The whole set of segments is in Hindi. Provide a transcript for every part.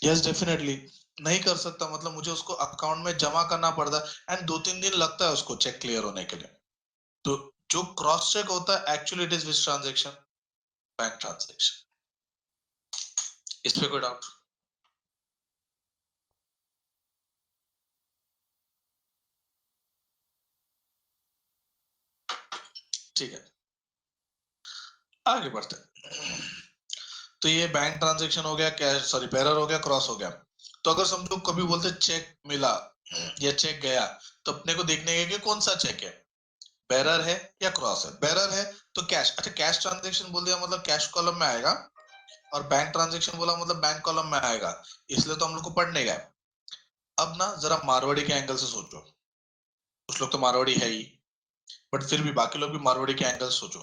यस डेफिनेटली नहीं कर सकता, मतलब मुझे उसको अकाउंट में जमा करना पड़ता है एंड 2-3 दिन लगता है उसको चेक क्लियर होने के लिए। तो जो क्रॉस चेक होता है actually it is which transaction? Bank transaction. इस पे कोई डाउट? ठीक है, आगे बढ़ते हैं। तो ये बैंक ट्रांजेक्शन हो गया, कैश सॉरी बेरर हो गया, क्रॉस हो गया। तो अगर समझो कभी बोलते चेक मिला या चेक गया, तो अपने को देखने के कि कौन सा चेक है, बेरर है या क्रॉस है। बेरर है तो कैश, अच्छा कैश ट्रांजेक्शन बोल दिया मतलब कैश कॉलम में आएगा, और बैंक ट्रांजेक्शन बोला मतलब बैंक कॉलम में आएगा, इसलिए तो हम लोग को पढ़ने गए। अब ना जरा मारवाड़ी के एंगल से सोचो, कुछ लोग तो मारवाड़ी है ही, बट फिर भी बाकी लोग भी मारवाड़ी के एंगल से सोचो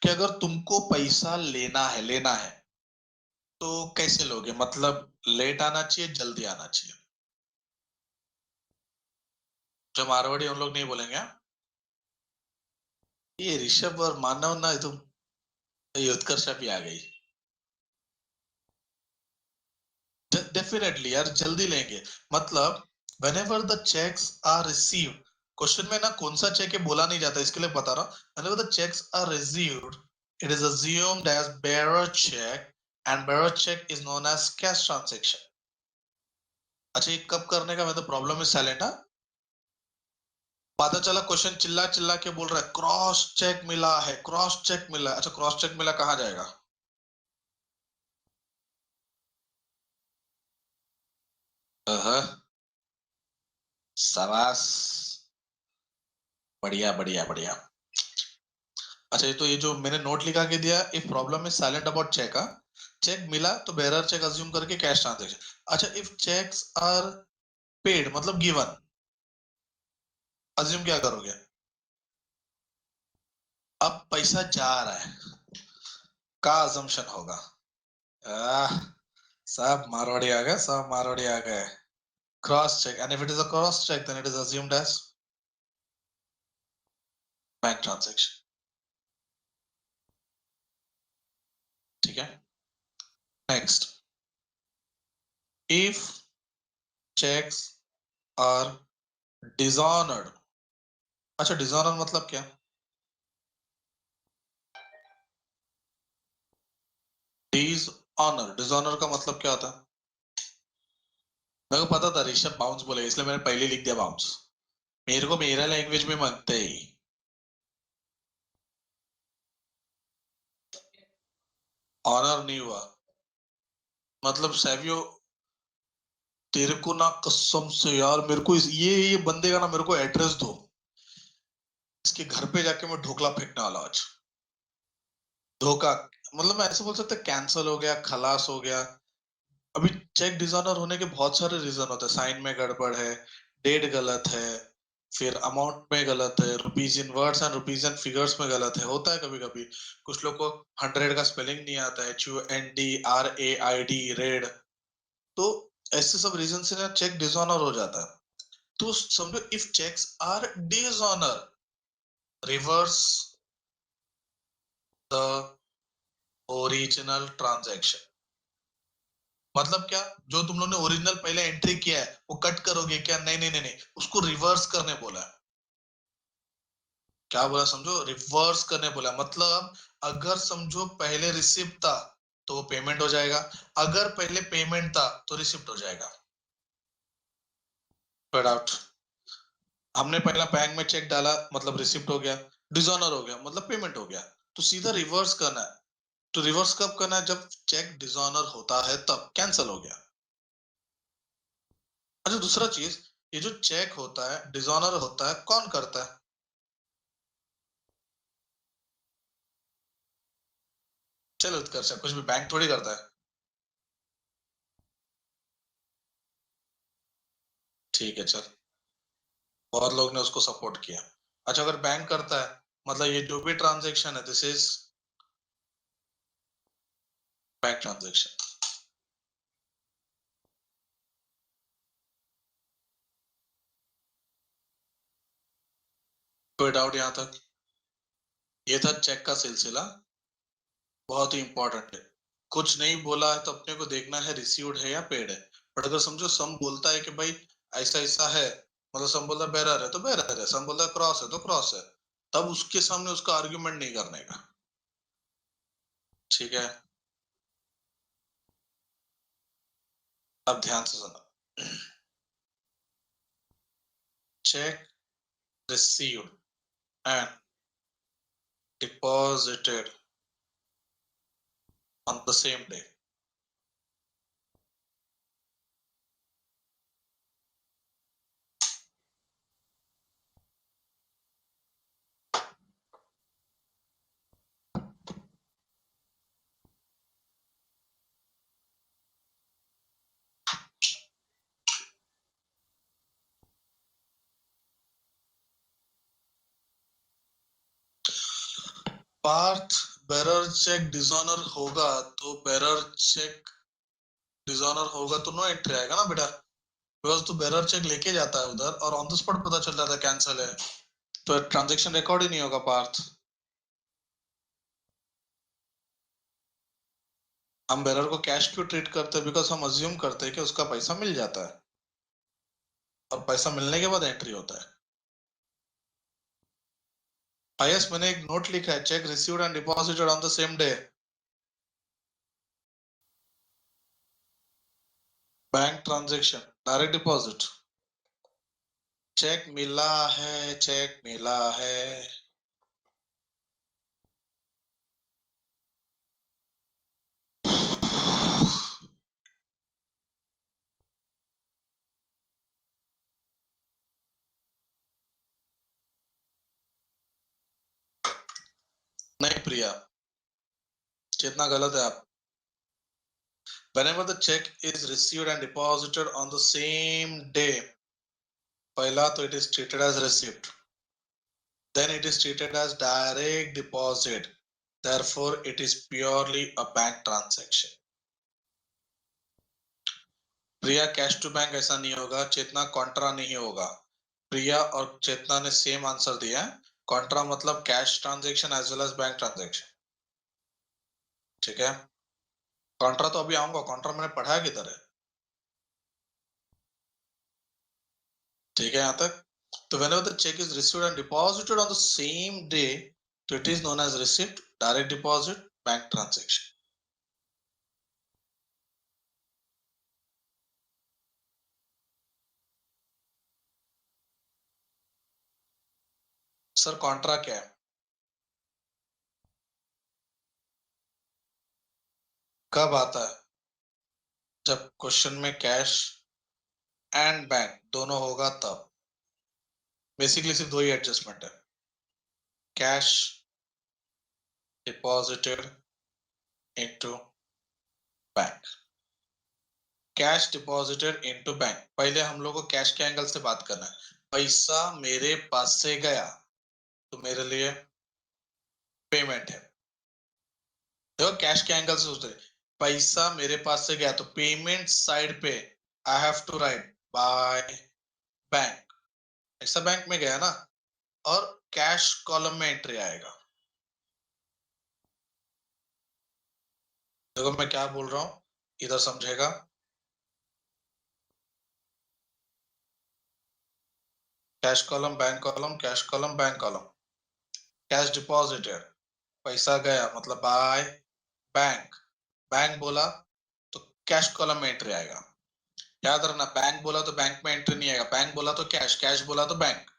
कि अगर तुमको पैसा लेना है तो कैसे लोगे, मतलब लेट आना चाहिए, जल्दी आना चाहिए? जो मारवाड़ी हम लोग नहीं बोलेंगे हाँ? ये ऋषभ और मानव ना तुम, ये उत्कर्षा भी आ गई। डेफिनेटली यार जल्दी लेंगे, मतलब whenever the checks are received, question में ना कौन सा चेक है बोला नहीं जाता, इसके लिए बता रहा हूँ। whenever the checks are received, it is assumed as bearer check and bearer check is known as cash transaction। अच्छा ये कब करने का, मैं तो प्रॉब्लम में साइलेंट। हाँ, पता चला क्वेश्चन चिल्ला चिल्ला के बोल रहा है क्रॉस चेक मिला है, क्रॉस चेक मिला है। अच्छा क्रॉस चेक मिला कहाँ जाएगा? शाबाश, बढ़िया बढ़िया बढ़िया। अच्छा ये जो मैंने नोट लिखा के दिया, if problem is silent about cheque, cheque मिला तो बेरर चेक अज्यूम करके कैश ट्रांजैक्शन। अच्छा इफ चेक्स आर पेड मतलब गिवन, अज्यूम क्या करोगे? अब पैसा जा रहा है का अजम्पशन होगा? आह, सब मारवाड़ी आ गए, सब मारवाड़ी आ गए। Cross cheque, and if it is a cross cheque then it is assumed as bank transaction. ठीक है, next, if cheques are dishonoured. अच्छा डिसऑनर मतलब क्या? डिसऑनर का मतलब क्या होता है? मेरे को पता था ऋषभ बाउंस बोले, इसलिए मैंने पहले लिख दिया बाउंस। मेरे को मेरा लैंग्वेज में मांगते ही ऑनर नहीं हुआ, मतलब सैवियो तेरे को ना कसम से यार, मेरे को ये बंदे का ना मेरे को एड्रेस दो, इसके घर पे जाके मैं ढोकला फेंकने वाला आज। धोखा, मतलब मैं ऐसे बोल सकता कैंसल हो गया, खलास हो गया। अभी चेक डिसऑनर होने के बहुत सारे रीजन होते हैं, साइन में गड़बड़ है, डेट गलत है, फिर अमाउंट में गलत है, rupees in words and rupees in figures में गलत है, होता है कभी कभी। कुछ लोग को 100 का स्पेलिंग नहीं आता है, HUNDRAID रेड। तो ऐसे सब रीजन से ना चेक डिसऑनर हो जाता है। तो समझो if cheques are dishonour, reverse the original transaction. मतलब क्या, जो तुम लोग ने ओरिजिनल पहले एंट्री किया है वो कट करोगे क्या? नहीं नहीं नहीं नहीं, उसको रिवर्स करने बोला है। क्या बोला समझो, रिवर्स करने बोला, मतलब अगर समझो पहले रिसिप्ट था तो पेमेंट हो जाएगा, अगर पहले पेमेंट था तो रिसिप्ट हो जाएगा। डाउट? हमने पहला बैंक में चेक डाला मतलब रिसिप्ट हो गया, डिसऑनर हो गया मतलब पेमेंट हो गया, तो सीधा रिवर्स करना है। तो रिवर्स कब करना है? जब चेक डिसऑनर होता है तब कैंसिल हो गया। अच्छा दूसरा चीज, ये जो चेक होता है डिसऑनर होता है कौन करता है? चलो उत्कर्ष, कुछ भी बैंक थोड़ी करता है। ठीक है चल, बहुत लोग ने उसको सपोर्ट किया। अच्छा अगर बैंक करता है मतलब ये जो भी ट्रांजेक्शन है दिस इज बैंक ट्रांजेक्शन। कोई डाउट यहाँ तक? ये था चेक का सिलसिला, बहुत ही इंपॉर्टेंट है। कुछ नहीं बोला है तो अपने को देखना है रिसीव्ड है या पेड है। बट अगर समझो सम बोलता है कि भाई ऐसा ऐसा है, मतलब सम बोलता है बेरर है तो बेरर है, सम बोलता है क्रॉस है तो क्रॉस है, तब उसके सामने उसका आर्ग्यूमेंट नहीं करने का। ठीक है, अब ध्यान से सुनो। Cheque received and deposited on the same day. Parth bearer cheque dishonour होगा तो बेरर चेक डिसऑनर होगा तो नो एंट्री आएगा ना बेटा, बिकॉज तो बेरर चेक लेके जाता है उधर और ऑन द स्पॉट पता चल जाता है कैंसिल है, तो ट्रांजैक्शन रिकॉर्ड ही नहीं होगा पार्थ। हम बेरर को कैश क्यों ट्रीट करते हैं, बिकॉज हम अज्यूम करते हैं कि उसका पैसा मिल जाता है और पैसा मिलने के बाद एंट्री होता है। आयस मैंने एक नोट लिखा है, cheque received and deposited on the same day. Bank transaction, direct deposit. Cheque मिला है, चेक मिला है। नहीं प्रिया, कितना गलत है आप। Whenever the check is received and deposited on the same day, पहला तो it is treated as receipt, then it is treated as direct deposit, therefore it is purely a bank transaction. Priya cash to bank ऐसा नहीं होगा, चेतना कॉन्ट्रा नहीं होगा। प्रिया और चेतना ने सेम आंसर दिया है, कॉन्ट्रा मतलब cash transaction as well as bank transaction. ठीक है, कॉन्ट्रा तो अभी आऊंगा, कॉन्ट्रा मैंने पढ़ा किधर है। ठीक है यहाँ तक। तो whenever the check is received and deposited on the same day, so it is known as receipt, direct deposit, bank transaction. Sir Contra क्या है? कब आता है? जब क्वेश्चन में कैश एंड बैंक दोनों होगा तब। बेसिकली सिर्फ दो ही एडजस्टमेंट है, cash deposited into bank, cash deposited into bank. पहले हम लोग को कैश के एंगल से बात करना है। पैसा मेरे पास से गया तो मेरे लिए पेमेंट है। देखो कैश के एंगल से सोचते, पैसा मेरे पास से गया तो पेमेंट साइड पे I have to write by bank, ऐसा बैंक में गया ना, और कैश कॉलम में एंट्री आएगा। देखो मैं क्या बोल रहा हूं, इधर समझेगा। Cash column bank column, cash column bank column. Cash deposited, पैसा गया मतलब बाय बैंक, बैंक बोला तो कैश कॉलम में एंट्री आएगा। याद रखना, बैंक बोला तो बैंक में एंट्री नहीं आएगा, बैंक बोला तो कैश, कैश बोला तो बैंक।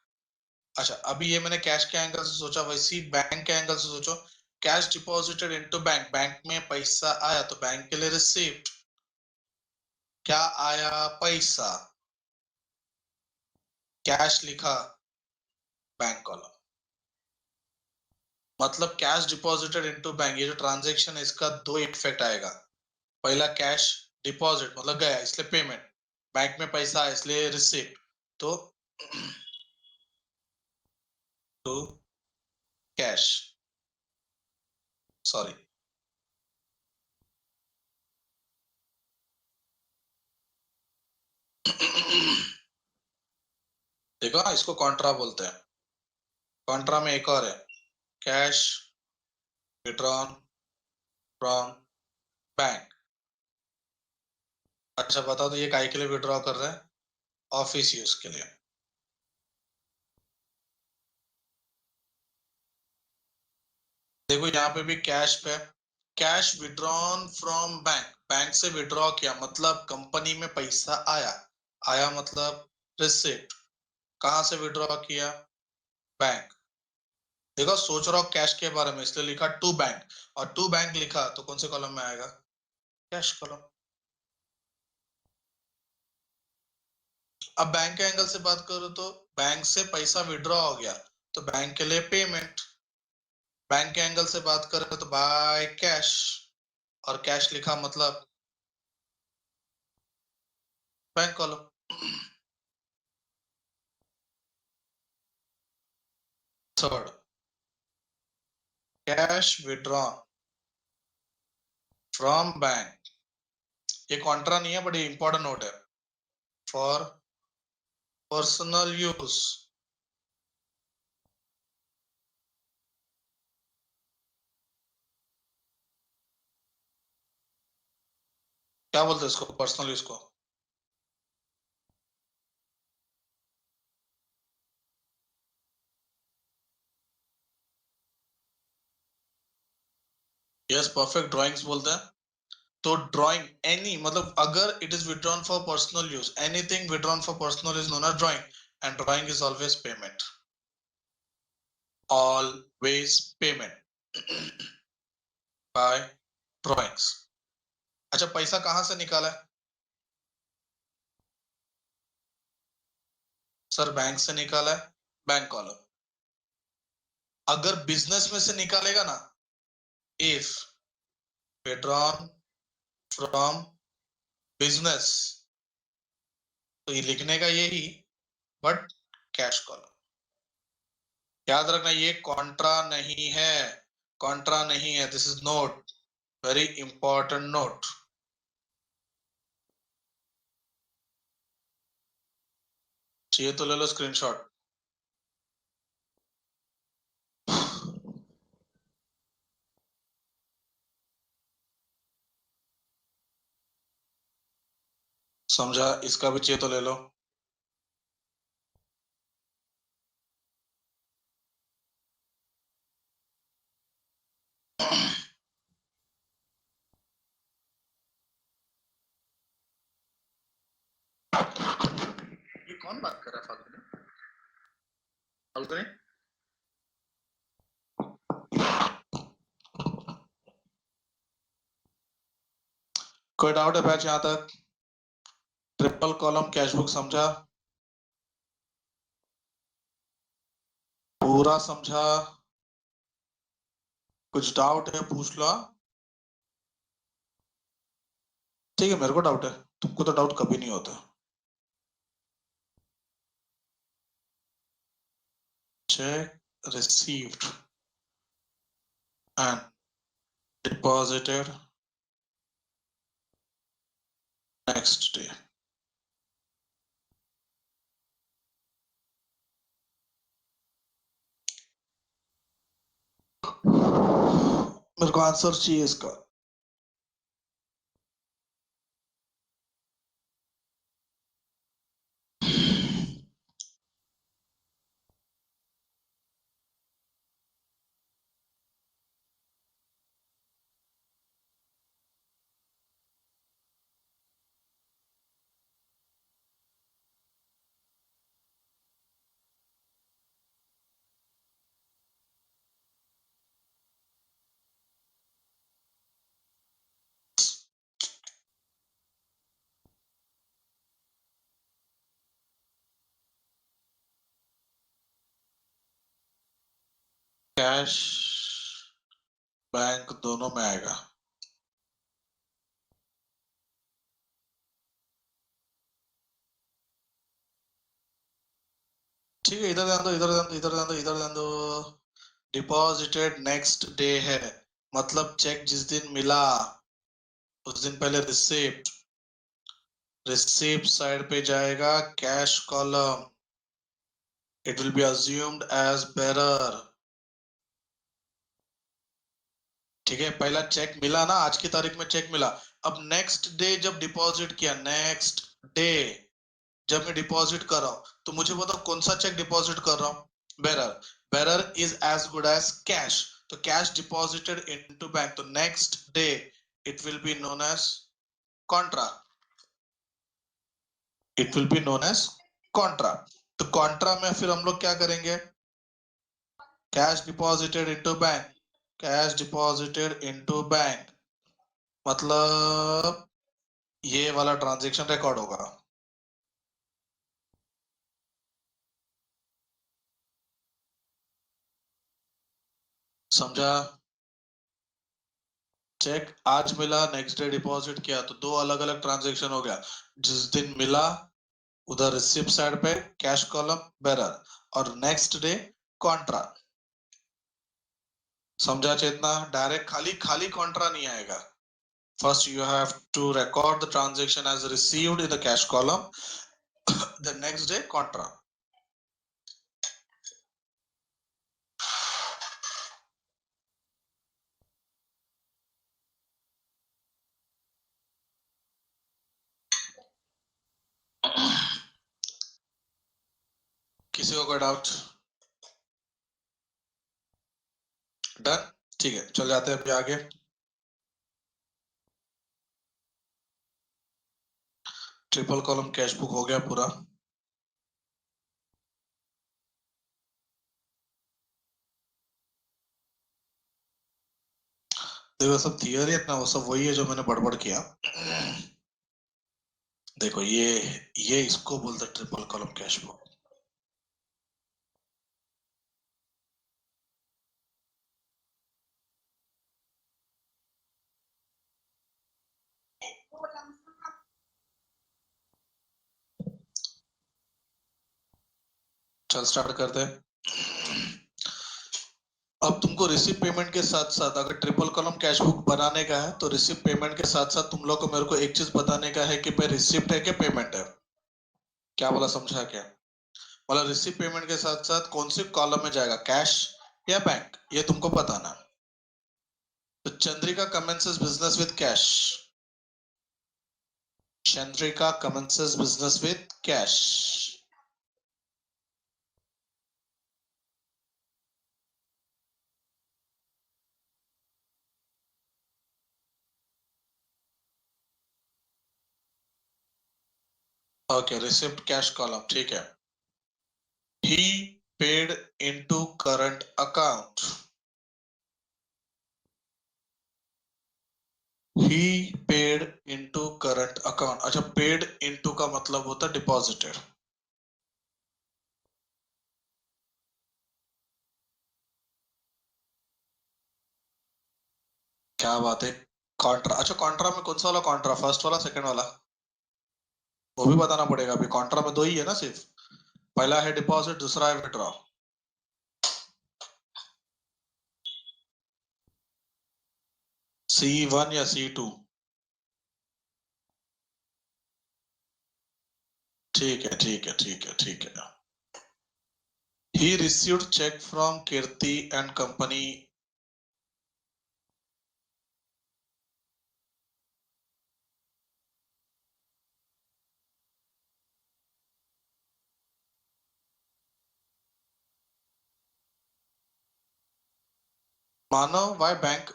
अच्छा अभी ये मैंने कैश के एंगल से सोचा, वैसे ही बैंक के एंगल से सोचो। Cash deposited into bank, bank में पैसा आया तो बैंक के लिए रिसीप्ट, क्या आया पैसा, कैश लिखा बैंक कॉलम। मतलब कैश डिपॉजिटेड इनटू बैंक, ये जो ट्रांजैक्शन है इसका दो इफेक्ट आएगा। पहला कैश डिपॉजिट मतलब गया इसलिए पेमेंट, बैंक में पैसा आया इसलिए रिसीप्ट, तो टू कैश, सॉरी देखो हाँ, इसको कॉन्ट्रा बोलते हैं। कॉन्ट्रा में एक और है, कैश विड्रॉन फ्रॉम बैंक। अच्छा बताओ तो ये काय के लिए विड्रॉ कर रहे हैं? ऑफिस यूज के लिए। देखो यहाँ पे भी कैश पे, cash withdrawn from bank, bank से विड्रॉ किया मतलब कंपनी में पैसा आया, आया मतलब रिसिप्ट। कहाँ से विड्रॉ किया? बैंक। देखो सोच रहा हूँ कैश के बारे में इसलिए लिखा टू बैंक, और टू बैंक लिखा तो कौन से कॉलम में आएगा? Cash column. अब बैंक के एंगल से बात करो तो बैंक से पैसा विड्रॉ हो गया तो बैंक के लिए पेमेंट। बैंक के एंगल से बात करें तो बाय कैश, और कैश लिखा मतलब bank column. Third, cash withdrawn from bank, ये कॉन्ट्रा नहीं है बट ये इंपॉर्टेंट नोट है। फॉर पर्सनल यूज, क्या बोलते हैं इसको, पर्सनल यूज को? यस, परफेक्ट, ड्राइंग्स बोलते हैं। तो ड्राइंग एनी मतलब अगर it is withdrawn for personal use, anything withdrawn for personal is known as drawing, and drawing is always payment, always payment by drawings. अच्छा पैसा कहां से निकाला है? सर बैंक से निकाला है, बैंक कॉलम। अगर बिजनेस में से निकालेगा ना, इफ विड्रॉन फ्रॉम बिजनेस, तो ये लिखने का यही, बट कैश कॉलम। याद रखना ये कॉन्ट्रा नहीं है, कॉन्ट्रा नहीं है, this is note, very important note. चाहिए तो ले लो स्क्रीनशॉट। समझा? इसका भी चाहिए तो ले लो। ये कौन बात कर रहा है फालतू में? फालतू में? कोई डाउट है बैच यहाँ तक? ट्रिपल कॉलम कैशबुक समझा? पूरा समझा? कुछ डाउट है पूछ लो। ठीक है, मेरे को डाउट है, तुमको तो डाउट कभी नहीं होता। Check received and deposited next day. मेरे को आंसर चाहिए इसका। कैश बैंक दोनों में आएगा। ठीक है, इधर ध्यान दो, इधर ध्यान दो, इधर ध्यान दो, इधर ध्यान दो। डिपॉजिटेड नेक्स्ट डे है मतलब चेक जिस दिन मिला उस दिन पहले रिसिप्ट, रिसिप्ट साइड पे जाएगा cash column, it will be assumed as bearer. ठीक है, पहला चेक मिला ना, आज की तारीख में चेक मिला, अब नेक्स्ट डे जब डिपॉजिट किया, नेक्स्ट डे जब मैं डिपॉजिट कर रहा हूं, तो मुझे बताओ कौन सा चेक डिपॉजिट कर रहा हूं? Bearer. Bearer is as good as cash, तो कैश डिपॉजिटेड इनटू बैंक, तो next day it will be known as contra, it will be known as contra. तो कॉन्ट्रा में फिर हम लोग क्या करेंगे? Cash deposited into bank, cash deposited into bank, मतलब ये वाला ट्रांजैक्शन रिकॉर्ड होगा। समझा? चेक आज मिला, नेक्स्ट डे डिपॉजिट किया, तो दो अलग अलग ट्रांजैक्शन हो गया। जिस दिन मिला उधर रिसिप्ट साइड पे कैश कॉलम बेरर, और नेक्स्ट डे कॉन्ट्रा। समझा चेतना? डायरेक्ट खाली खाली कॉन्ट्रा नहीं आएगा। First you have to record the transaction as received in the cash column, the next day contra. किसी को कोई डाउट? डन, ठीक है, चल जाते हैं अभी आगे। ट्रिपल कॉलम कैश बुक हो गया पूरा। देखो सब थियरी है ना, वो सब वही है जो मैंने बड़बड़ किया। देखो ये इसको बोलते ट्रिपल कॉलम कैश बुक। चल स्टार्ट करते हैं। अब तुमको रिसिप्ट पेमेंट के साथ साथ अगर ट्रिपल कॉलम कैश बुक बनाने का है, तो रिसिप्ट पेमेंट के साथ साथ तुम लोग को मेरे को एक चीज बताने का है कि भाई रिसिप्ट है कि पेमेंट है। क्या बोला, समझा क्या? मतलब रिसिप्ट पेमेंट के साथ साथ कौन सी कॉलम में जाएगा, कैश या बैंक, ये तुमको बताना। तो Chandrika commences business with cash, Chandrika commences business with cash. Okay, receipt cash column, ठीक है। ही पेड इनटू करंट अकाउंट, ही पेड इनटू करंट अकाउंट। अच्छा, पेड इनटू का मतलब होता है डिपॉजिटेड। क्या बात है। कॉन्ट्रा, अच्छा कॉन्ट्रा में कौन सा वाला कॉन्ट्रा, फर्स्ट वाला सेकंड वाला? वो भी बताना पड़ेगा। अभी कॉन्ट्रा में दो ही है ना सिर्फ, पहला है डिपॉजिट, दूसरा है विड्रॉ। C1 या C2? ठीक है ठीक है ठीक है ठीक है। He received check from Kirti and company. Manav, why bank?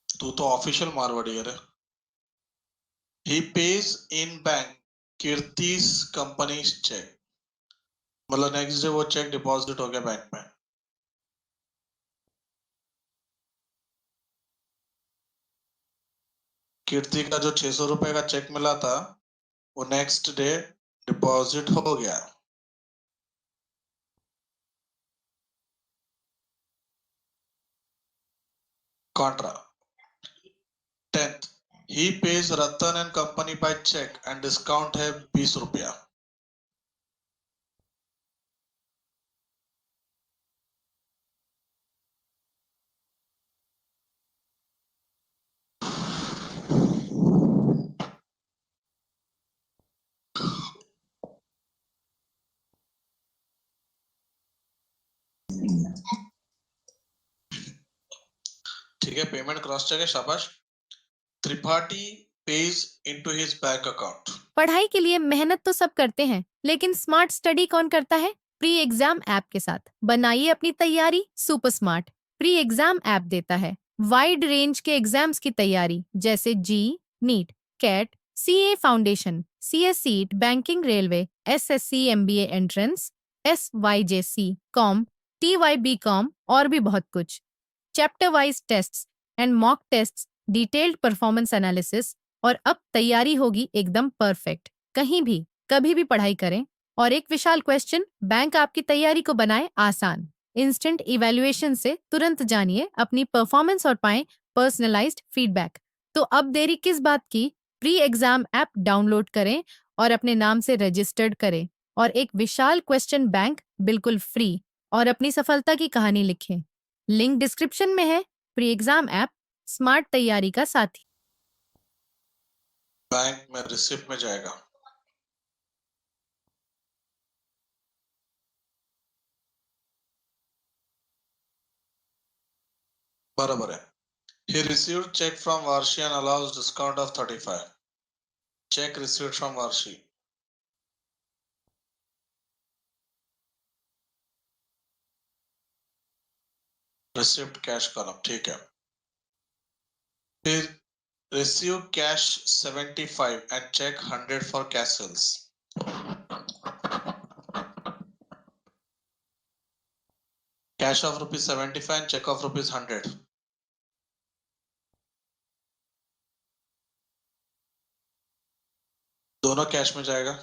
तू तो ऑफिशियल मारवाड़ी है रे। He pays in bank Kirti's company's check, मतलब नेक्स्ट डे वो चेक डिपॉजिट हो गया बैंक में। कीर्ति का जो 600 रुपए का चेक मिला था, वो नेक्स्ट डे डिपॉजिट हो गया। Contra 10th, he pays Ratan and company by cheque and discount है 20 रुपया। ठीक है, पेमेंट क्रॉस चेक है, शाबाश। Tripathi page into his bank account. पढ़ाई के लिए मेहनत तो सब करते हैं, लेकिन स्मार्ट स्टडी कौन करता है? प्री एग्जाम ऐप के साथ बनाइए अपनी तैयारी super smart. Pre exam app देता है वाइड रेंज के एग्जाम्स की तैयारी, जैसे JEE, NEET, CAT, CA foundation, CSEET, banking, railway, SSC, MBA entrance, SYJC, com, TYB com और भी बहुत कुछ। Chapter wise tests and mock tests, detailed performance analysis, और अब तैयारी होगी एकदम परफेक्ट। कहीं भी कभी भी पढ़ाई करें। और एक विशाल क्वेश्चन बैंक आपकी तैयारी को बनाए आसान। इंस्टेंट इवैल्यूएशन से तुरंत जानिए अपनी परफॉर्मेंस और पाएं पर्सनलाइज्ड फीडबैक। तो अब देरी किस बात की? प्री एग्जाम ऐप डाउनलोड करें और अपने नाम से रजिस्टर्ड करें और एक विशाल क्वेश्चन बैंक बिल्कुल फ्री और अपनी सफलता की कहानी लिखें। लिंक डिस्क्रिप्शन में है। प्री एग्जाम ऐप स्मार्ट तैयारी का साथी। बैंक में रिसिप्ट में जाएगा। बराबर है। He received check from Varshi and allows discount of 35. Check received from Varshi. Received cash column, ठीक है। फिर receive cash 75 and check 100 for cash sales. Cash of rupees 75 and check of rupees 100. दोनों कैश में जाएगा।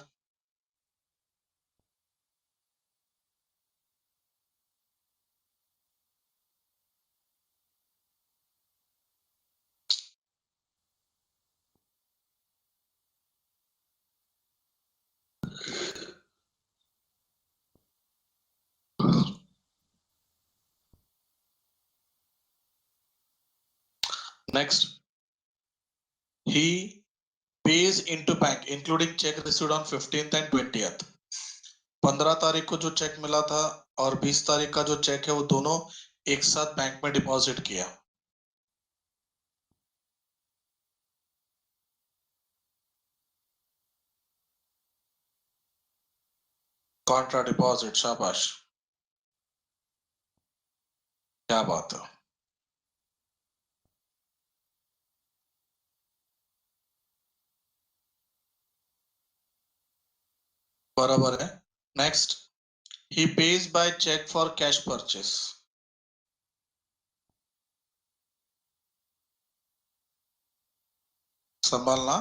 Next, he pays into bank including check received on 15th and 20th. 15 तारीख को जो चेक मिला था और 20 तारीख का जो चेक है वो दोनों एक साथ बैंक में डिपॉजिट किया। कॉन्ट्रा डिपॉजिट, शाबाश, क्या बात है। बराबर है। Next, he pays by check for cash purchase. संभालना,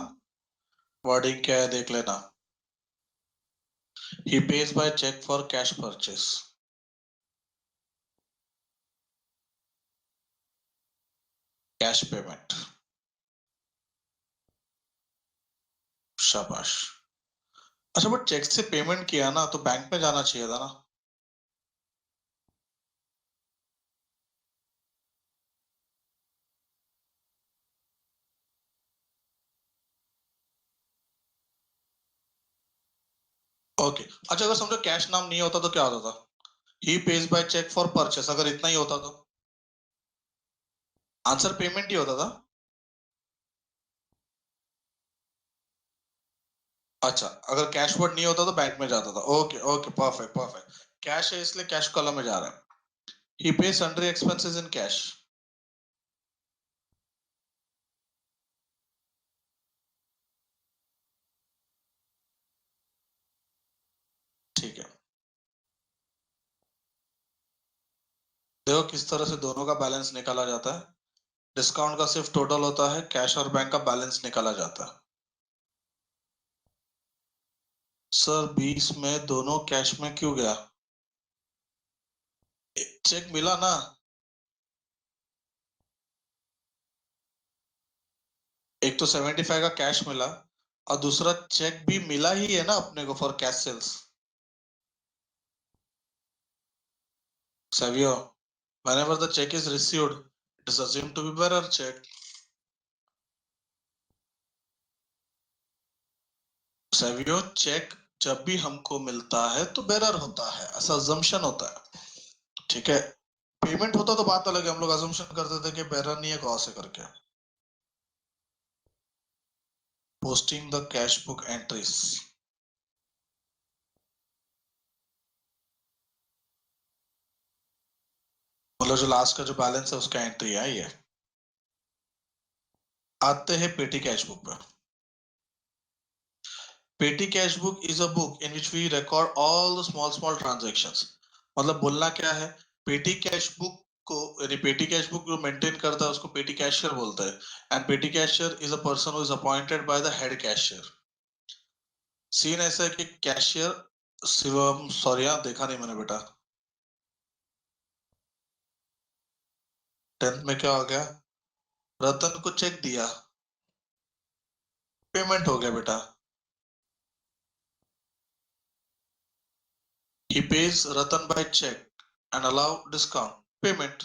वर्डिंग क्या है देख लेना। He pays by check for cash purchase. Cash payment, शाबाश। अच्छा, बट चेक से पेमेंट किया ना तो बैंक में जाना चाहिए था ना। ओके, अच्छा अगर समझो कैश नाम नहीं होता तो क्या होता था? ही page by check for purchase, अगर इतना ही होता तो आंसर पेमेंट ही होता था। अच्छा, अगर कैश वर्ड नहीं होता तो बैंक में जाता था। Okay okay, perfect perfect. Cash है इसलिए कैश कॉलम में जा रहा है। ही पे सन्ड्री एक्सपेंसेस इन कैश। ठीक है, देखो किस तरह से दोनों का बैलेंस निकाला जाता है। डिस्काउंट का सिर्फ टोटल होता है, कैश और बैंक का बैलेंस निकाला जाता है। सर 20 में दोनों कैश में क्यों गया? चेक मिला ना। एक तो 75 का कैश मिला और दूसरा चेक भी मिला ही है ना अपने को for cash sales. Savio, whenever the check is received, it is assumed to be bearer check. Savio, cheque जब भी हमको मिलता है तो बेरर होता है, ऐसा assumption होता है। ठीक है, पेमेंट होता तो बात अलग है, हम लोग अजम्पशन करते थे कि बेरर नहीं है कॉस है करके। Posting the cash book entries, मतलब जो लास्ट का जो बैलेंस है उसका एंट्री है ये। आते हैं पेटी कैश बुक पे। Petty cash book is a book in which we record all the small small transactions. मतलब बोलना क्या है, पेटी कैश बुक को, यानी पेटी कैश बुक जो मेंटेन करता है उसको पेटी कैशियर बोलता है। And petty cashier is a person who is appointed by the head cashier. Scene ऐसा है कि कैशियर, शिवम सॉरी देखा नहीं मैंने बेटा, 10th में क्या हो गया, रतन को चेक दिया, पेमेंट हो गया बेटा। He pays Ratan by check and allow discount payment.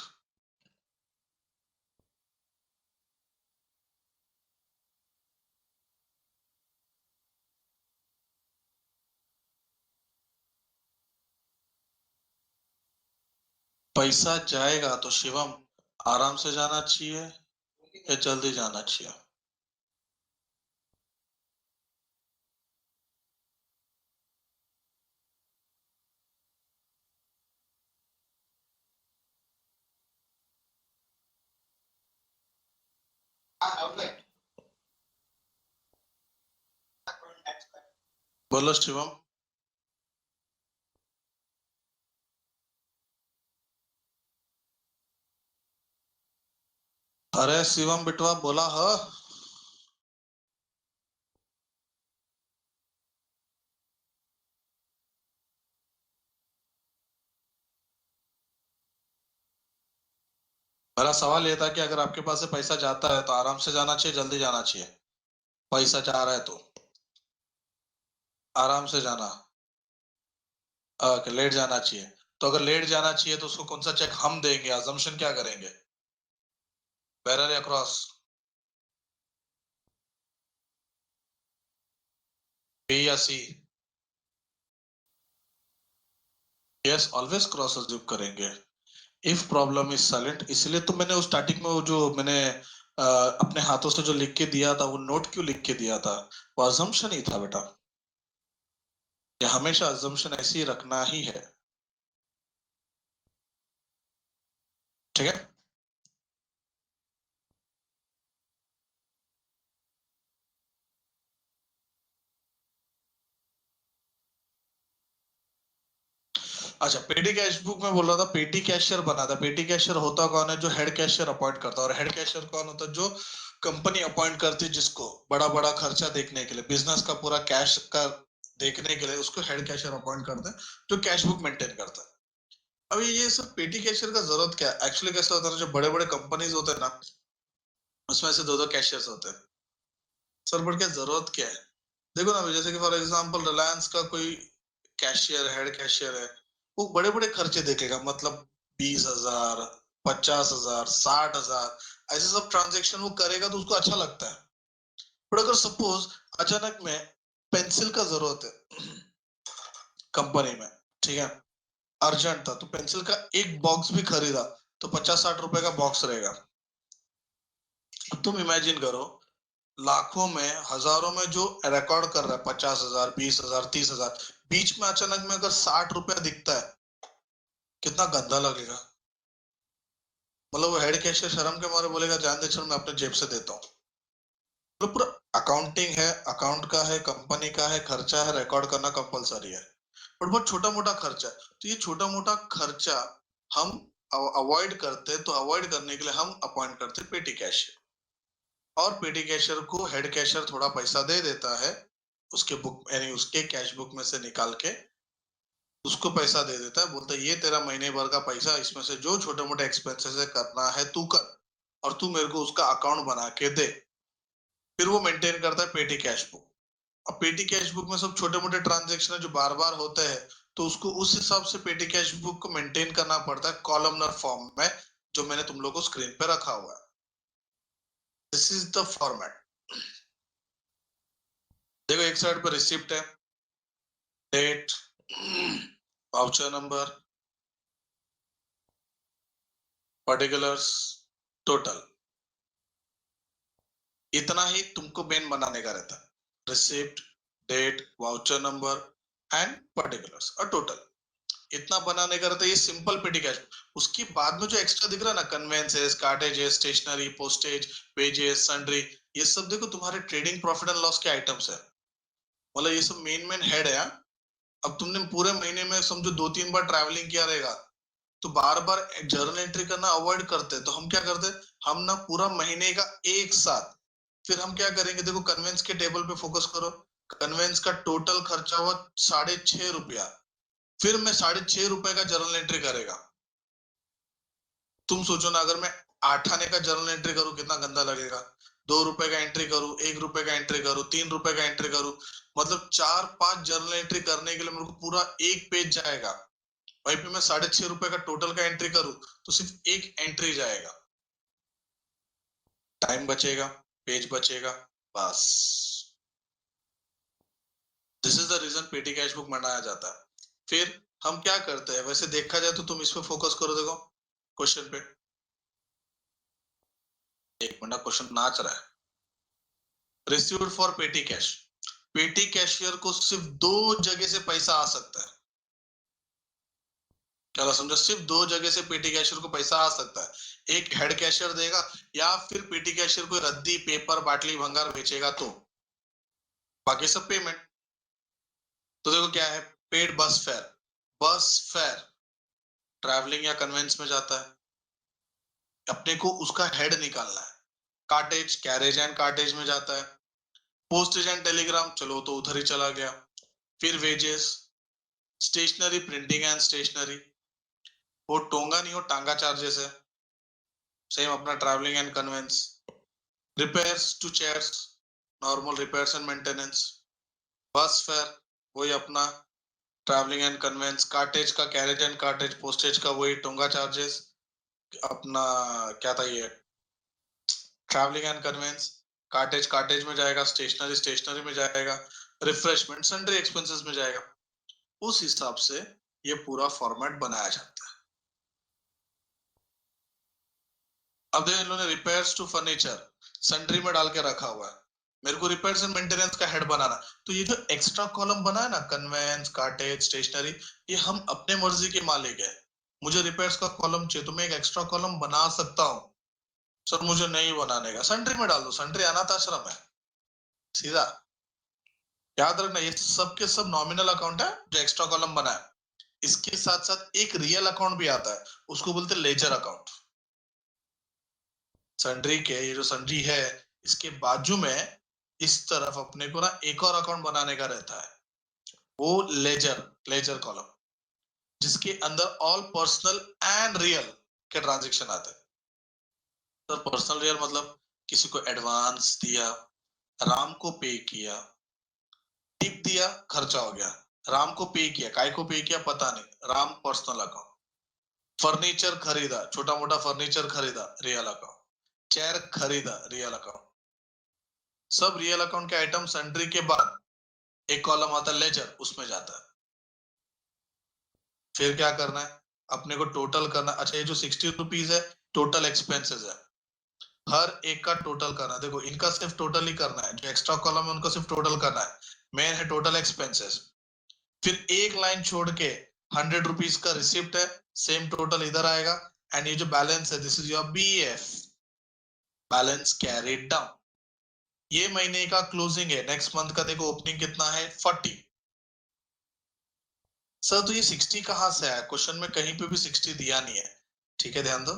पैसा जाएगा तो शिवम आराम से जाना चाहिए या जल्दी जाना चाहिए? बोलो शिवम। अरे शिवम बिटवा बोला ह। मेरा सवाल ये था कि अगर आपके पास से पैसा जाता है तो आराम से जाना चाहिए जल्दी जाना चाहिए? पैसा जा रहा है तो आराम से जाना, लेट जाना चाहिए। तो अगर लेट जाना चाहिए तो उसको कौन सा चेक हम देंगे, अजम्पशन क्या करेंगे, बैरर या क्रॉस? बी या सी? यस, ऑलवेज क्रॉस अज्यूम करेंगे। इफ प्रॉब्लम इज साइलेंट, इसलिए तो मैंने उस स्टार्टिंग में वो जो मैंने अपने हाथों से जो लिख के दिया था वो नोट क्यों लिख के दिया था, वो अजम्पशन ही था बेटा। ये हमेशा अजम्पशन ऐसे ही रखना ही है, ठीक है। अच्छा, पेटी कैश बुक में बोल रहा था, पेटी कैशियर बना था। पेटी कैशियर होता कौन है? जो हेड कैशियर अपॉइंट करता है। और हेड कैशियर कौन होता है? जो कंपनी अपॉइंट करती है, जिसको बड़ा बड़ा खर्चा देखने के लिए, बिजनेस का पूरा कैश का देखने के लिए उसको हेड कैशियर अपॉइंट करते हैं, जो कैश बुक मेंटेन करता है। अभी ये सब पेटी कैशियर का जरूरत क्या है? एक्चुअली कैसा होता है, जो बड़े बड़े कंपनीज होते हैं ना, उसमें से दो दो कैशियर्स होते हैं। सर बट क्या जरूरत क्या है? देखो ना, जैसे कि फॉर एग्जांपल रिलायंस का कोई कैशियर, हेड कैशियर है, वो बड़े बड़े खर्चे देखेगा, मतलब 20,000, 50,000, 60,000, ऐसे सब ट्रांजेक्शन वो करेगा तो उसको अच्छा लगता है। पर अगर सपोज अचानक में पेंसिल का जरूरत है कंपनी में, ठीक है, अर्जेंट था, तो पेंसिल का एक बॉक्स भी खरीदा तो 50-60 रुपए का बॉक्स रहेगा। अब तुम इमेजिन करो, लाखों में हजारों में जो रिकॉर्ड कर रहा है, 50,000, 20,000, 30,000, बीच में अचानक में अगर 60 रुपया दिखता है, कितना गंदा लगेगा। मतलब वो हेड कैशियर शर्म के मारे बोलेगा, जान दे चल मैं अपने जेब से देता हूँ। तो पूरा अकाउंटिंग है, अकाउंट का है, कंपनी का है, खर्चा है, रिकॉर्ड करना कंपलसरी है। पर बहुत छोटा मोटा खर्चा है, तो ये छोटा मोटा खर्चा हम अवॉइड करते हैं, तो अवॉइड करने के लिए हम अपॉइंट करते हैं पेटी कैशियर। और पेटी कैशियर को हेड कैशियर थोड़ा पैसा दे देता है, उसके बुक यानी उसके कैश बुक में से निकाल के उसको पैसा दे देता है, बोलता है ये तेरा महीने भर का पैसा, इसमें से जो छोटे मोटे एक्सपेंसेस है करना है तू कर, और तू मेरे को उसका अकाउंट बना के दे। फिर वो मेंटेन करता है पेटी कैश बुक। अब पेटी कैश बुक में सब छोटे मोटे ट्रांजेक्शन है जो बार बार होते हैं, तो उसको उस हिसाब से पेटी कैश बुक को मेंटेन करना पड़ता है कॉलमनर फॉर्म में, जो मैंने तुम लोग को स्क्रीन पे रखा हुआ है। This is the format. देखो एक साइड पर रिसिप्ट है, date, voucher number, particulars, total, इतना ही तुमको मेन बनाने का रहता है, receipt, date, voucher number and particulars और टोटल, इतना बनाने का रहता है। ये सिंपल पेटी कैश। उसके बाद में जो एक्स्ट्रा दिख रहा है ना, कन्वेंसेस, कार्टेजेस, स्टेशनरी, पोस्टेज, वेजेस, सन्ड्री, ये सब देखो तुम्हारे ट्रेडिंग प्रॉफिट एंड लॉस के आइटम्स है। मतलब ये सब मेन मेन हेड है। अब तुमने पूरे महीने में समझो 2-3 बार ट्रैवलिंग किया रहेगा, तो बार बार जर्नल एंट्री करना अवॉइड करते हैं। तो हम क्या करते हैं, हम ना पूरा महीने का एक साथ, फिर हम क्या करेंगे, देखो कन्वेंस के टेबल पे फोकस करो। कन्वेंस का टोटल खर्चा हुआ 6.5 रुपया, फिर मैं 6.5 रुपए का जर्नल एंट्री करेगा। तुम सोचो ना, अगर मैं 8 आने का जर्नल एंट्री करूं कितना गंदा लगेगा। 2 रुपए का एंट्री करूं, 1 रुपए का एंट्री करूं, 3 रुपए का एंट्री करूं, मतलब 4-5 जर्नल एंट्री करने के लिए मेरे को पूरा एक पेज जाएगा। वहीं पे मैं 6.5 रुपए का टोटल का एंट्री करूं तो सिर्फ एक एंट्री जाएगा, टाइम बचेगा, पेज बचेगा, बस। This is the reason petty cash book बनाया जाता है। फिर हम क्या करते हैं, वैसे देखा जाए तो तुम इस पे फोकस करो, देखो क्वेश्चन पे। एक मिनट, क्वेश्चन नाच रहा है। रिसीव्ड फॉर पेटी कैश, पेटी कैशियर को सिर्फ 2 जगह से पैसा आ सकता है। क्या समझो, सिर्फ 2 जगह से पेटी कैशियर को पैसा आ सकता है। एक हेड कैशियर देगा, या फिर पेटी कैशियर कोई रद्दी, पेपर, बाटली, भंगार बेचेगा तो, बाकी सब पेमेंट। तो देखो क्या है, पेड बस फेयर। बस फेयर ट्रैवलिंग या कन्वेंस में जाता है, अपने को उसका हेड निकालना है। कार्टेज, कैरेज एंड कार्टेज में जाता है। पोस्टेज एंड टेलीग्राम, चलो तो उधर ही चला गया। फिर wages, stationery, printing and stationery, वो टोंगा नहीं, वो टांगा चार्जेस है। सेम अपना travelling and conveyance. Repairs to chairs, normal repairs and maintenance. Bus fare, वही अपना ट्रैवलिंग एंड कन्वेंस। कार्टेज का कैरेज एंड कार्टेज, पोस्टेज का वही टोंगा चार्जेस, अपना क्या था ये, travelling and conveyance. Cartage cartage में जाएगा, स्टेशनरी स्टेशनरी में जाएगा, रिफ्रेशमेंट सन्ड्री एक्सपेंसेस में जाएगा। उस हिसाब से ये पूरा फॉर्मेट बनाया जाता है। अब देखो इन्होंने रिपेयर्स टू फर्नीचर सन्ड्री में डाल के रखा हुआ है। मेरे को रिपेयर्स एंड मेंटेनेंस का हेड बनाना, तो ये जो एक्स्ट्रा कॉलम बना है ना, कन्वेंस, कार्टेज, स्टेशनरी, ये हम अपने मर्जी के मालिक है। मुझे रिपेयर्स का कॉलम चाहिए तो मैं एक एक्स्ट्रा कॉलम बना सकता हूँ। सर मुझे नहीं बनाने का, सन्ड्री में डाल दो, सन्ड्री अनाथ आश्रम है, सीधा। याद रखना, ये सब के सब नॉमिनल अकाउंट है जो एक्स्ट्रा कॉलम बना है। इसके साथ साथ एक रियल अकाउंट भी आता है, उसको बोलते हैं लेजर अकाउंट। सन्ड्री के ये जो सन्ड्री है, इसके बाजू में इस तरफ अपने को ना एक और अकाउंट बनाने का रहता है, वो लेजर कॉलम, जिसके अंदर ऑल पर्सनल एंड रियल के ट्रांजेक्शन आते हैं। तो पर्सनल रियल मतलब किसी को एडवांस दिया, राम को पे किया, टिप दिया, खर्चा हो गया, राम को पे किया, काय को पे किया पता नहीं, राम पर्सनल अकाउंट। फर्नीचर खरीदा, छोटा मोटा फर्नीचर खरीदा, रियल अकाउंट। चेयर खरीदा, रियल अकाउंट। सब रियल अकाउंट के आइटम सन्ड्री के बाद एक कॉलम आता है लेजर, उसमें जाता है। फिर क्या करना है, अपने को टोटल करना। अच्छा, ये जो 60 रुपीज है टोटल एक्सपेंसेस है, हर एक का टोटल करना। देखो इनका सिर्फ टोटल ही करना है, जो एक्स्ट्रा कॉलम है उनका सिर्फ टोटल करना है। मेन है टोटल एक्सपेंसेस। फिर एक लाइन छोड़ के 100 रुपीज का रिसिप्ट है, सेम टोटल इधर आएगा। एंड ये जो बैलेंस है, this is your BF, balance carried down. ये महीने का क्लोजिंग है, नेक्स्ट मंथ का देखो ओपनिंग कितना है, 40। सर तो ये 60 कहां से आया, क्वेश्चन में कहीं पे भी 60 दिया नहीं है। ठीक है, ध्यान दो।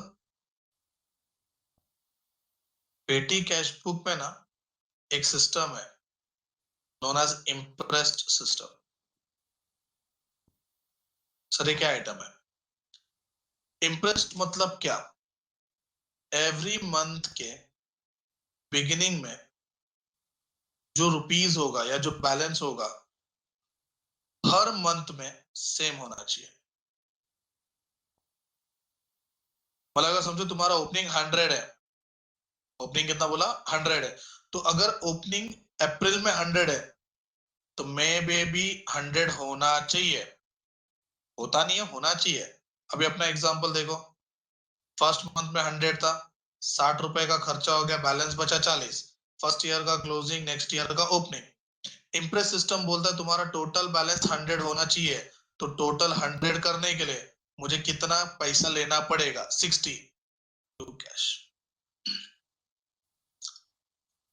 पेटी कैश बुक में ना एक सिस्टम है known as imprest system. Sir ये क्या आइटम है, इम्प्रेस्ड मतलब क्या, एवरी मंथ के बिगिनिंग में जो रुपीज होगा या जो बैलेंस होगा, हर मंथ में सेम होना चाहिए। मतलब अगर समझो तुम्हारा ओपनिंग 100 है, ओपनिंग कितना बोला, 100 है, तो अगर ओपनिंग अप्रैल में 100 है तो मई में भी 100 होना चाहिए। होता नहीं है, होना चाहिए। अभी अपना एग्जांपल देखो, फर्स्ट मंथ में 100 था, 60 रुपए का खर्चा हो गया, बैलेंस बचा 40। फर्स्ट ईयर का क्लोजिंग, नेक्स्ट ईयर का ओपनिंग। इम्प्रेस सिस्टम बोलता है तुम्हारा टोटल बैलेंस 100 होना चाहिए, तो टोटल 100 करने के लिए मुझे कितना पैसा लेना पड़ेगा? 60 to cash.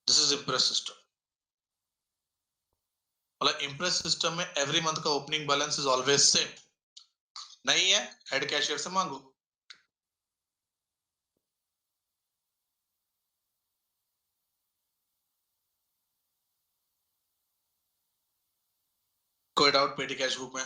This is imprest system. मतलब इम्प्रेस सिस्टम में एवरी मंथ का opening balance is always same. नहीं है, हेड कैशियर से मांगो। कोई डाउट पेटी कैश बुक में?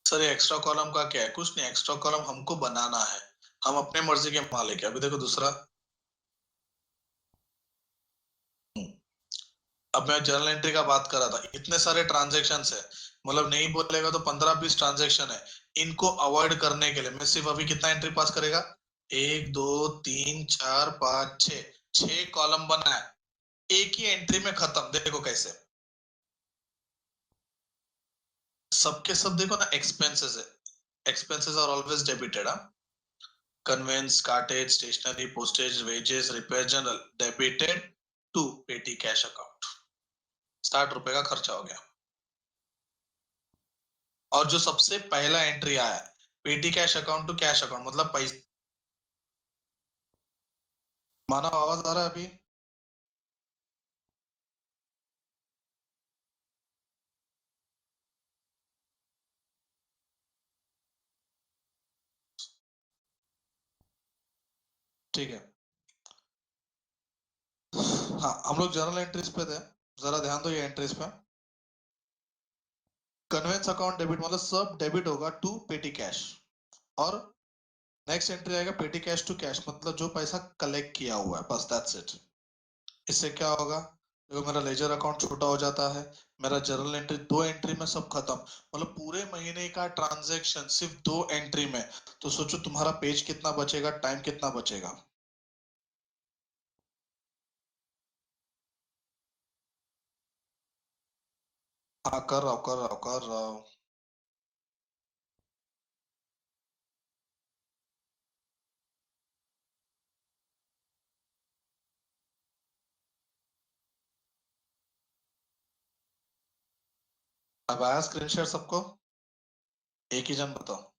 सर ये एक्स्ट्रा कॉलम का क्या है? कुछ नहीं, एक्स्ट्रा कॉलम हमको बनाना है, हम अपने मर्जी के मालिक है। अभी देखो दूसरा, अब मैं जर्नल एंट्री का बात कर रहा था, इतने सारे ट्रांजेक्शन है, मतलब नहीं बोलेगा तो 15-20 ट्रांजेक्शन है। इनको अवॉइड करने के लिए मैं सिर्फ अभी कितना एंट्री पास करेगा? 1 2 3 4 5 6, 6 कॉलम बना है, एक ही एंट्री में खत्म। देखो कैसे, सबके सब देखो ना, एक्सपेंसेस है, expenses are always debited. Conveyance, cartage, stationery, postage, wages, repair, general debited to petty cash account. 60 रुपए का खर्चा हो गया। और जो सबसे पहला एंट्री आया है, petty cash account to cash account, मतलब पैसा। मानव आवाज आ रहा है अभी? ठीक है, हाँ हम लोग जर्नल एंट्रीज पे थे, जरा ध्यान दो ये एंट्रीज पे। कन्वेंस अकाउंट डेबिट मतलब सब डेबिट होगा टू पेटी कैश। और नेक्स्ट एंट्री आएगा पेटी कैश टू कैश, मतलब जो पैसा कलेक्ट किया हुआ है, बस दैट्स इट। इससे क्या होगा? देखो मेरा लेजर अकाउंट छोटा हो जाता है, मेरा जर्नल एंट्री, 2 एंट्री में सब खत्म। मतलब पूरे महीने का ट्रांजैक्शन सिर्फ 2 एंट्री में। तो सोचो तुम्हारा पेज कितना बचेगा, टाइम कितना बचेगा। हाँ कर रहा हूँ कर रहा हूँ कर रहा हूँ। अब आया स्क्रीन शेयर सबको? एक ही जन बताओ।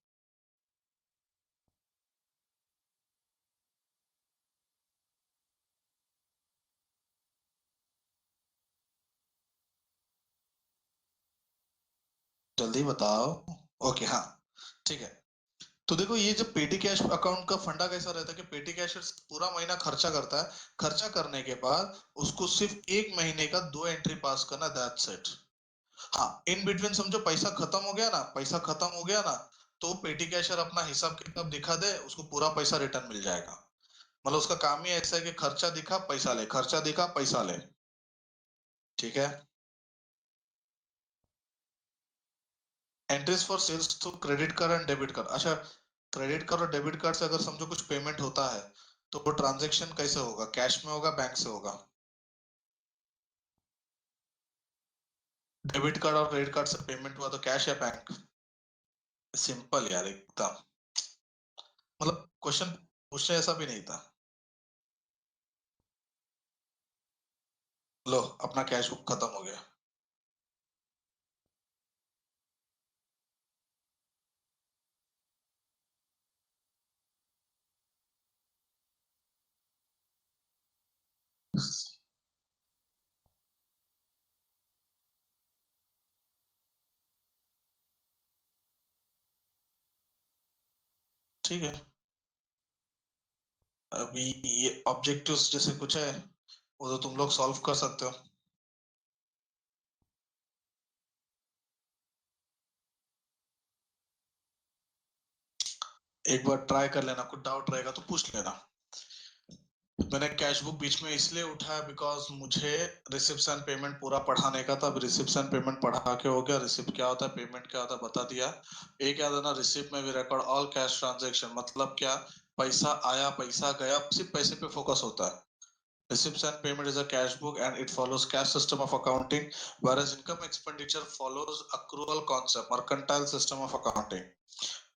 जल्दी बताओ। ओके हाँ, ठीक है। तो देखो ये जब पेटी कैश अकाउंट का फंडा कैसा रहता है कि पेटी कैश पूरा महीना खर्चा करता है, खर्चा करने के बाद उसको सिर्फ एक महीने का 2 एंट्री पास करना, दैट्स इट। हाँ, इन बिटवीन समझो पैसा खत्म हो गया ना, पैसा खत्म हो गया ना, तो पेटी कैशर अपना हिसाब किताब दिखा दे, उसको पूरा पैसा रिटर्न मिल जाएगा। मतलब उसका काम ही ऐसा है कि खर्चा दिखा पैसा ले, खर्चा दिखा पैसा ले। ठीक है। एंट्रीज फॉर सेल्स तो credit card and debit card. अच्छा, क्रेडिट कार्ड और डेबिट कार्ड से अगर समझो कुछ पेमेंट होता है, तो वो ट्रांजैक्शन कैसे होगा? कैश में होगा, बैंक से होगा? डेबिट कार्ड और क्रेडिट कार्ड से पेमेंट हुआ तो कैश या बैंक? सिंपल यार एकदम, मतलब क्वेश्चन पूछने ऐसा भी नहीं था। लो अपना कैश बुक खत्म हो गया। ठीक है, अभी ये ऑब्जेक्टिव्स जैसे कुछ है, वो तो तुम लोग सॉल्व कर सकते हो। एक बार ट्राई कर लेना, कुछ डाउट रहेगा तो पूछ लेना। मैंने कैश बुक बीच में इसलिए उठाया बिकॉज मुझे रिसिप्ट एंड पेमेंट पूरा पढ़ाने का था। अब रिसिप्ट एंड पेमेंट पढ़ा के हो गया, रिसिप्ट क्या होता है, पेमेंट क्या होता है बता दिया। एक याद है ना, रिसिप्ट में भी रिकॉर्ड ऑल कैश ट्रांजेक्शन, मतलब क्या? पैसा आया पैसा गया, सिर्फ पैसे पे फोकस होता है। Receipts and payment is a cash book and it follows cash system of accounting, whereas income expenditure follows accrual concept, mercantile system of accounting.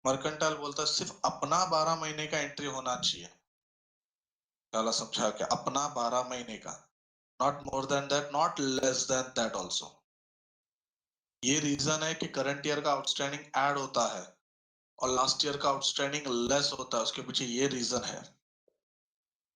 Mercantile बोलता है सिर्फ अपना 12 महीने का एंट्री होना चाहिए. पहला समझा क्या? अपना 12 महीने का, not more than that, not less than that also. ये रीजन है कि करंट ईयर का आउटस्टैंडिंग ऐड होता है और लास्ट ईयर का आउटस्टैंडिंग लेस होता है. उसके पीछे ये रीजन है.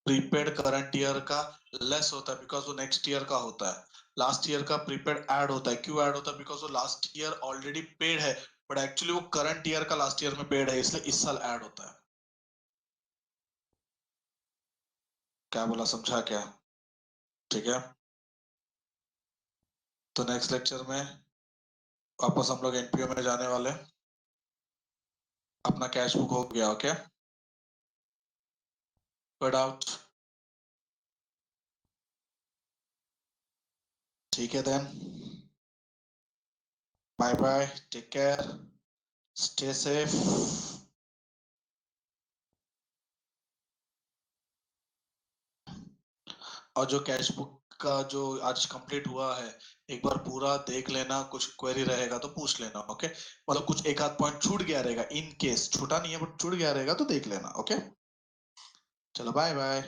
प्रीपेड करंट ईयर का लेस होता है बिकॉज वो नेक्स्ट ईयर का होता है. लास्ट ईयर का प्रीपेड ऐड होता है. क्यों ऐड होता है? बिकॉज वो लास्ट ईयर ऑलरेडी पेड है, बट एक्चुअली वो करंट ईयर का लास्ट ईयर में पेड है, इसलिए इस साल ऐड होता है. क्या बोला? समझा क्या? ठीक है. तो नेक्स्ट लेक्चर में वापस हम लोग एनपीओ में जाने वाले. अपना कैश बुक हो गया. Okay, good out. ठीक है then, bye bye, take care, stay safe. और जो कैश बुक का जो आज कंप्लीट हुआ है, एक बार पूरा देख लेना. कुछ क्वेरी रहेगा तो पूछ लेना. ओके, मतलब कुछ एक आध पॉइंट छूट गया रहेगा, इन केस छूटा नहीं है बट छूट गया रहेगा तो देख लेना. ओके, चलो बाय बाय.